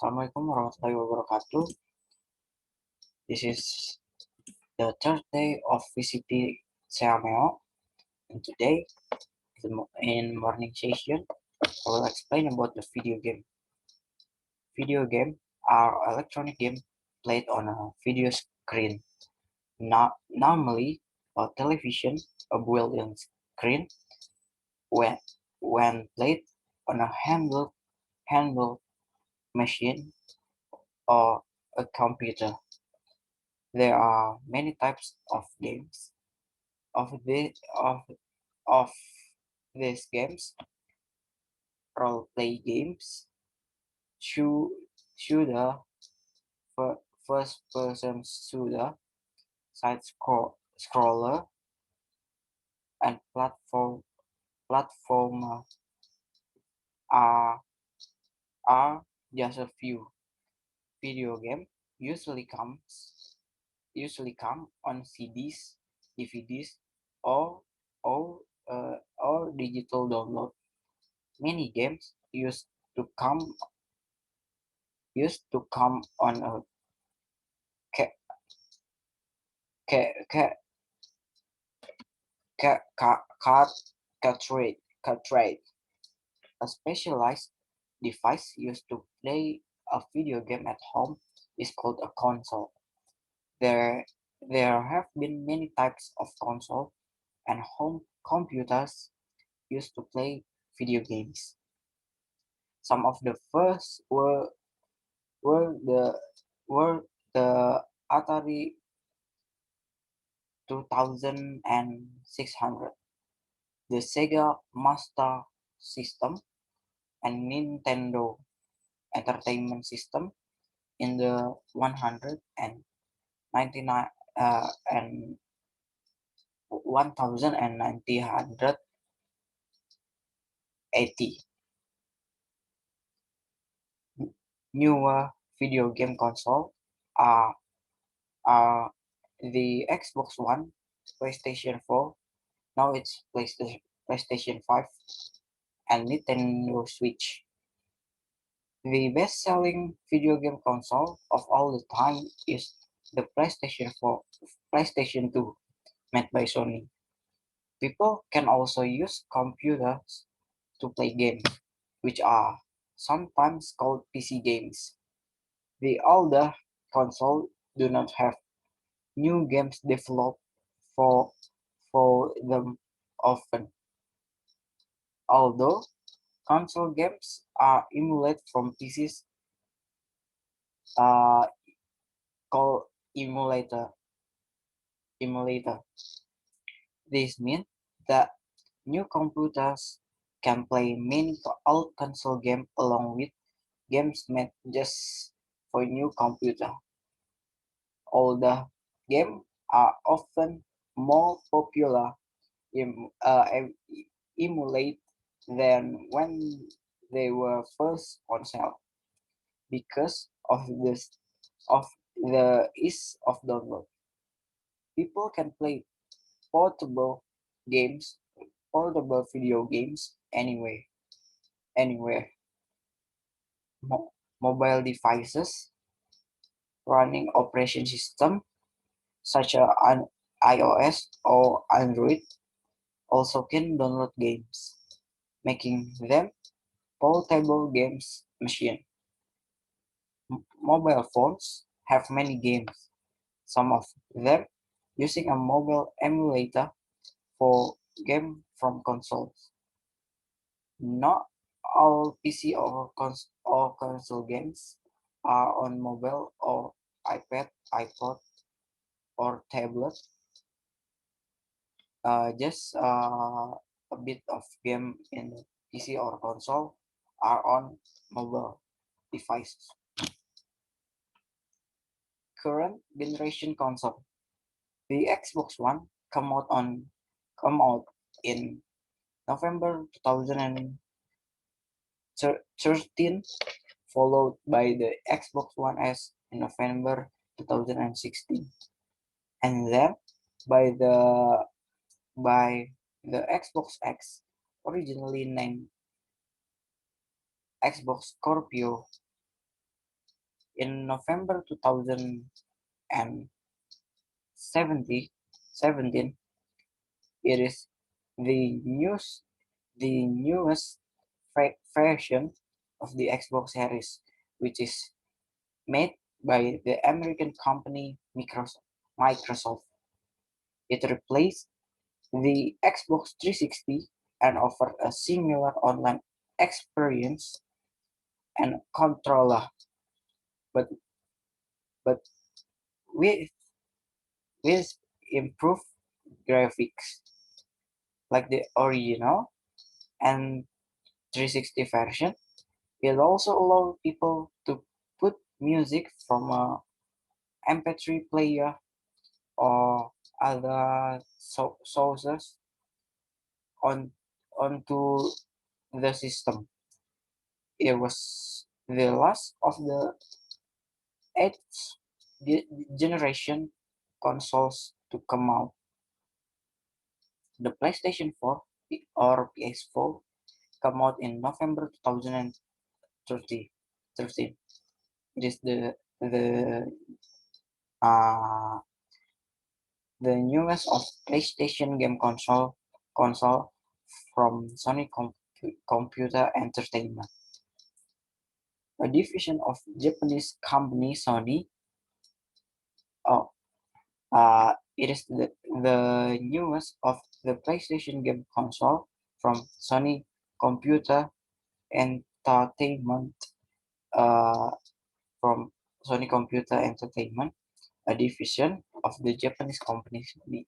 Assalamualaikum warahmatullahi wabarakatuh. This is the third day of visiting SEAMEO, and today in morning session I will explain about the video game. Video game are electronic games played on a video screen. Normally a television, a built-in screen. When played on a handheld machine or a computer. There are many types of games. Of the of these games, role-play games, shooter, first-person shooter, side scroller, and platformer are are just a few. Video game usually come on CDs, DVDs, or or digital download. Many games used to come on a ca- ca- ca- cartridge. A specialized device used to play a video game at home is called a console. There, there have been many types of console and home computers used to play video games. Some of the first were the were the Atari 2600, the Sega Master System, and Nintendo Entertainment System in the 199 and 1980. Newer video game console are, are the Xbox One, PlayStation 4, now it's PlayStation 5, and Nintendo Switch. The best-selling video game console of all the time is the PlayStation 4, PlayStation 2, made by Sony. People can also use computers to play games, which are sometimes called PC games. The older consoles do not have new games developed for for them often, although console games are emulated from PCs, uh, called emulator. This means that new computers can play many old console games along with games made just for new computer. Older games are often more popular and emulate than when they were first on sale because of the ease of download. People can play portable games, portable video games anywhere. Mobile devices running operation system such as an iOS or Android also can download games, making them portable games machine. Mobile phones have many games, some of them using a mobile emulator for game from consoles. Not all PC or console games are on mobile or iPad, iPod, or tablet. Just a bit of game in PC or console are on mobile devices. Current generation console. The Xbox One come out in November 2013, followed by the Xbox One S in November 2016, and then by the by the Xbox X, originally named Xbox Scorpio In November 2017, it is the newest version of the Xbox Series, which is made by the American company Microsoft. It replaced the Xbox 360 and offered a similar online experience and controller, but but with with improved graphics like the original and 360 version. It also allows people to put music from a MP3 player or other sources on onto the system. It was the last of the eighth generation consoles to come out. The PlayStation 4 or PS4 come out in November 2013. It is uh, the newest of PlayStation game console from Sony Computer Entertainment, a division of Japanese company Sony. Oh, it is the newest of the PlayStation game console from Sony Computer Entertainment. Uh, from Sony Computer Entertainment, a division of the Japanese company Sony.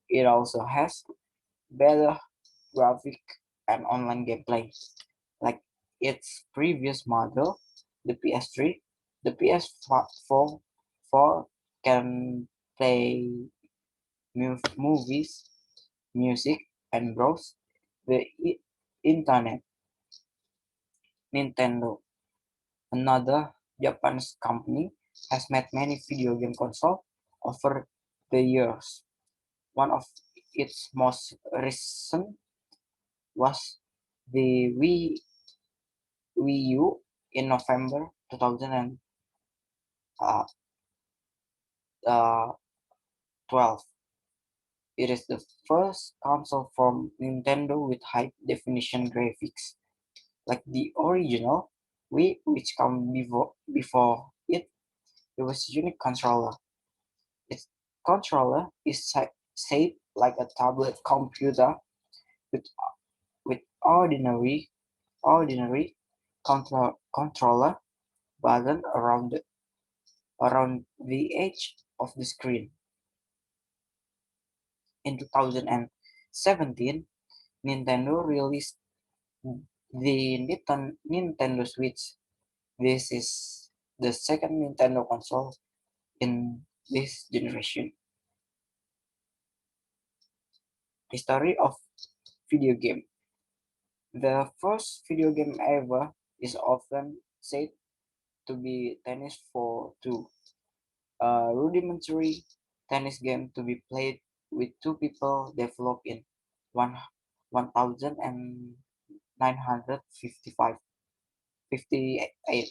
It also has better graphic and online gameplay. Like its previous model, the PS3, the PS4 can play movies, music, and browse the internet. Nintendo, another Japanese company, has made many video game consoles over the years. One of its most recent was the Wii U in November 2012. It is the first console from Nintendo with high definition graphics, like the original Wii, which came before it. It was a unique controller. Its controller is shaped like a tablet computer with ordinary controller button around the edge of the screen. In 2017, Nintendo released the Nintendo Switch. This is the second Nintendo console in this generation. History of video game. The first video game ever is often said to be Tennis for Two, a rudimentary tennis game to be played with two people developed in 1955 58.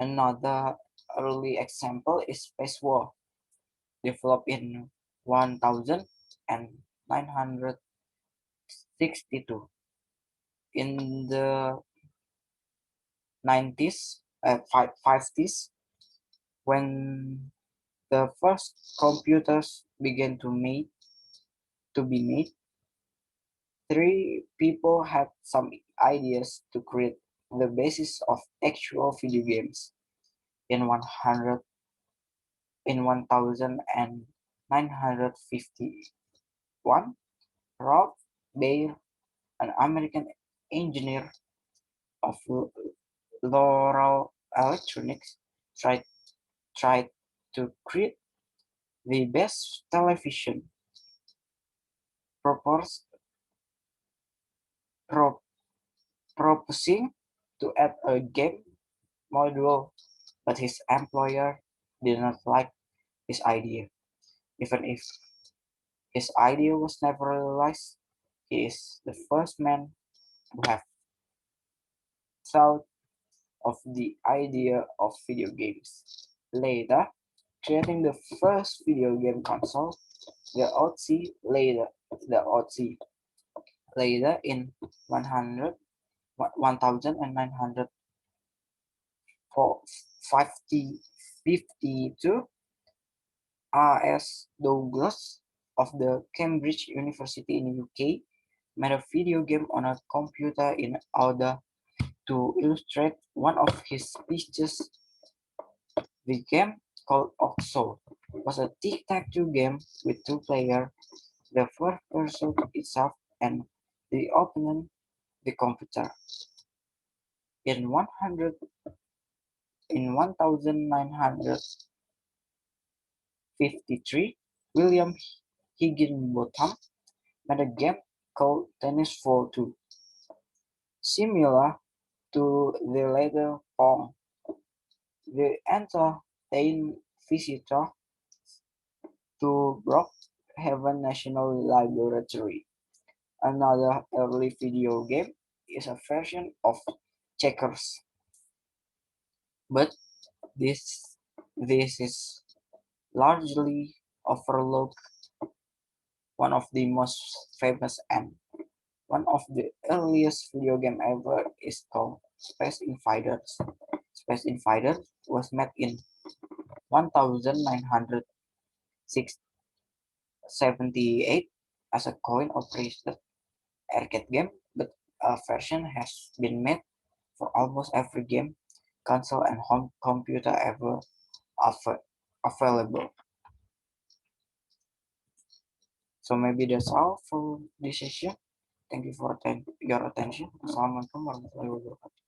Another early example is Space War, developed in 1962. In the 90s, 50s, when the first computers began to be made, three people had some ideas to create the basis of actual video games. In 1951, Ralph Baer, an American engineer of Laurel Electronics, tried tried to create the best television, propose, pro, proposing to add a game module, but his employer did not like his idea. Even if his idea was never realized, he is the first man to have thought of the idea of video games. Later, creating the first video game console, the OTC later in 100, 1952, R.S. Douglas of the Cambridge University in UK made a video game on a computer in order to illustrate one of his speeches. The game, called Oxo, was a tic-tac-toe game with two players, the first person itself and the opponent, the computer. In 1953, William Higginbotham made a game called Tennis for Two, similar to the later Pong. The entertained visitor to Brookhaven National Laboratory. Another early video game is a version of checkers, but this this is largely overlooked. One of the most famous and one of the earliest video game ever is called Space Invaders. Space Invaders was made in 1978 as a coin-operated arcade game, but a version has been made for almost every game, console, and home computer ever available. So maybe that's all for this session. Thank you for your attention. Assalamualaikum warahmatullahi wabarakatuh.